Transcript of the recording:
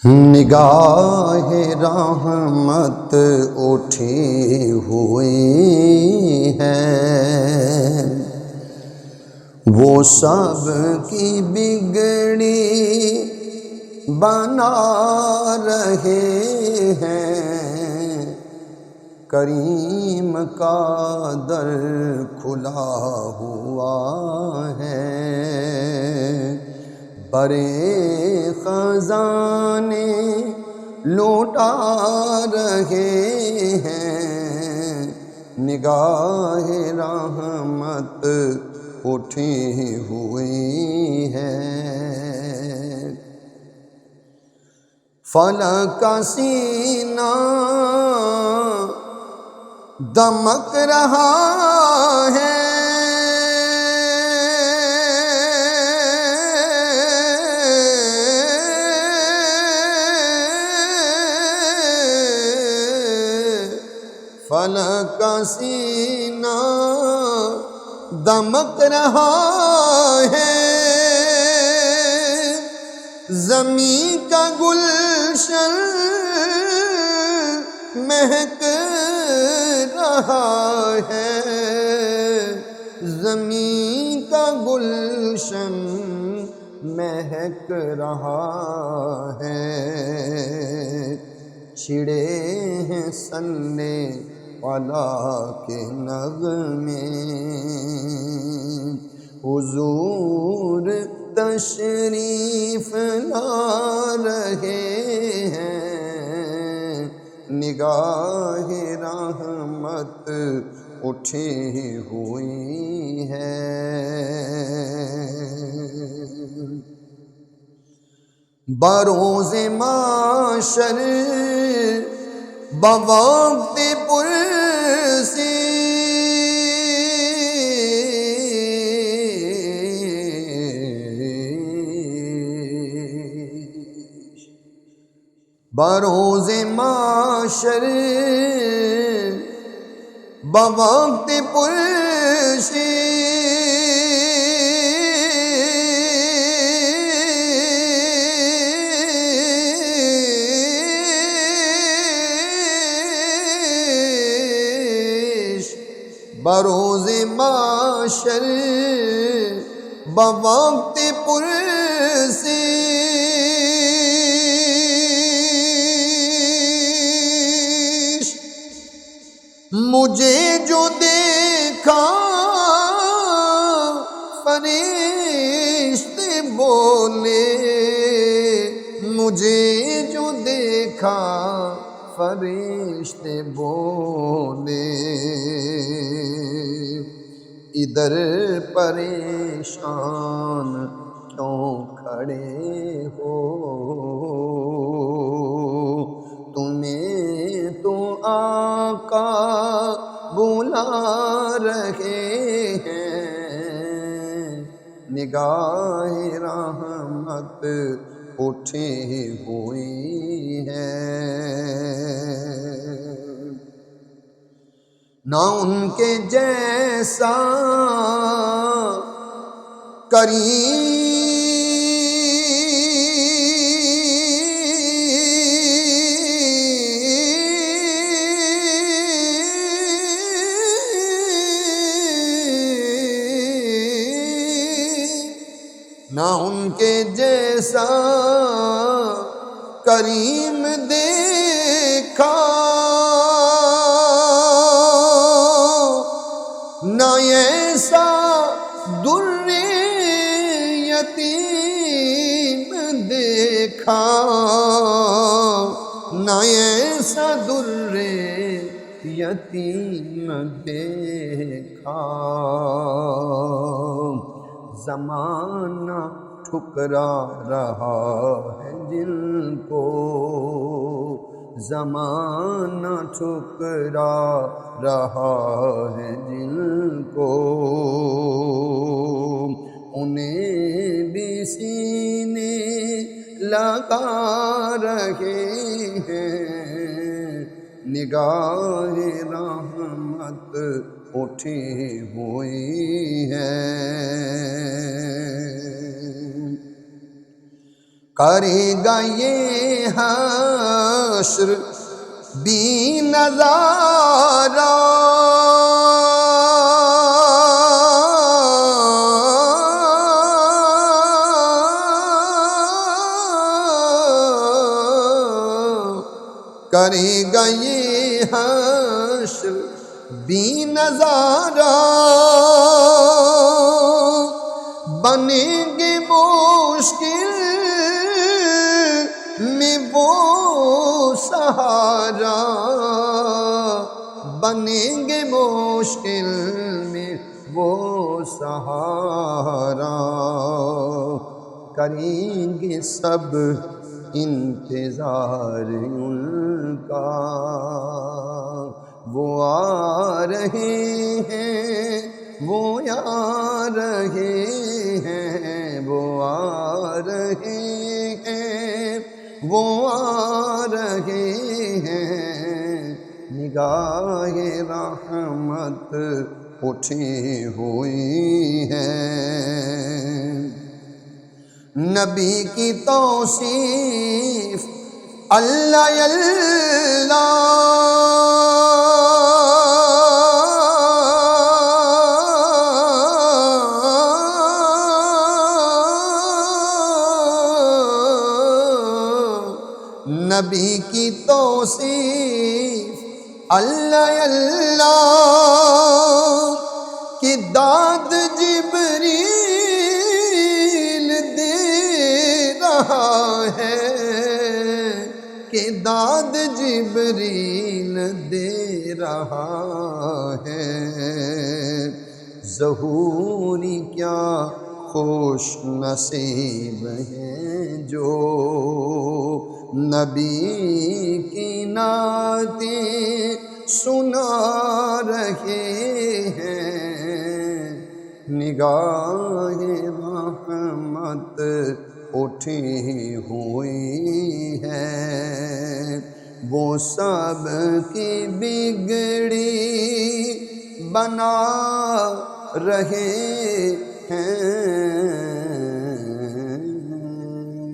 نگاہ رحمت اٹھی ہوئی ہے، وہ سب کی بگڑی بنا رہے ہیں، کریم کا در کھلا ہوا ہے، برے خزانے لوٹا رہے ہیں، نگاہ رحمت اٹھی ہوئی ہے، فلک کا سینہ دمک رہا ہے، فلک کا سینہ دمک رہا ہے، زمین کا گلشن مہک رہا ہے، زمین کا گلشن مہک رہا ہے، چھڑے ہیں سلے والا کے نغمے، حضور تشریف لا رہے ہیں، نگاہ رحمت اٹھی ہوئی ہے، بروز محشر بوقت پرسی، بروز محشر بوقت پرسی، بروز محشر بوقت پرسی، مجھے جو دیکھا فرشتے بولے، مجھے جو دیکھا فرشتے بولے، ادھر پریشان کیوں کھڑے ہو، تمہیں تو آقا بلا رہے ہیں، نگاہ رحمت اٹھی ہوئی ہے، نہ ان کے جیسا نہ ان کے جیسا کریم دیکھا، نہ ایسا در یتیم دیکھا، نہ ایسا در یتیم دیکھا، زمانہ ٹھکرا رہا ہے جن کو، زمانہ ٹھکرا رہا ہے جن کو، انہیں بھی سینے لگا رہے ہیں، نگاہ رحمت اٹھی ہوئی ہے، کرے گا یہ حشر بھی نظارہ، کرے گا یہ حشر بھی نظارہ، بنیں گے مشکل میں وہ سہارا، بنیں گے مشکل میں وہ سہارا، کریں گے سب انتظار ان کا، وہ آ رہے ہیں، وہ آ رہے ہیں، وہ آ رہے ہیں، وہ آ رہے ہیں، نگاہ رحمت اٹھی ہوئی ہے۔ نبی کی توصیف اللہ اللہ، نبی کی توصیف اللہ اللہ، کی داد جبریل دے رہا ہے، کہ داد جبریل دے رہا ہے، ظہوری کیا خوش نصیب ہیں جو نبی کی نعتیں سنا رہے ہیں، نگاہ رحمت اٹھی ہوئی ہے، وہ سب کی بگڑی بنا رہے ہیں۔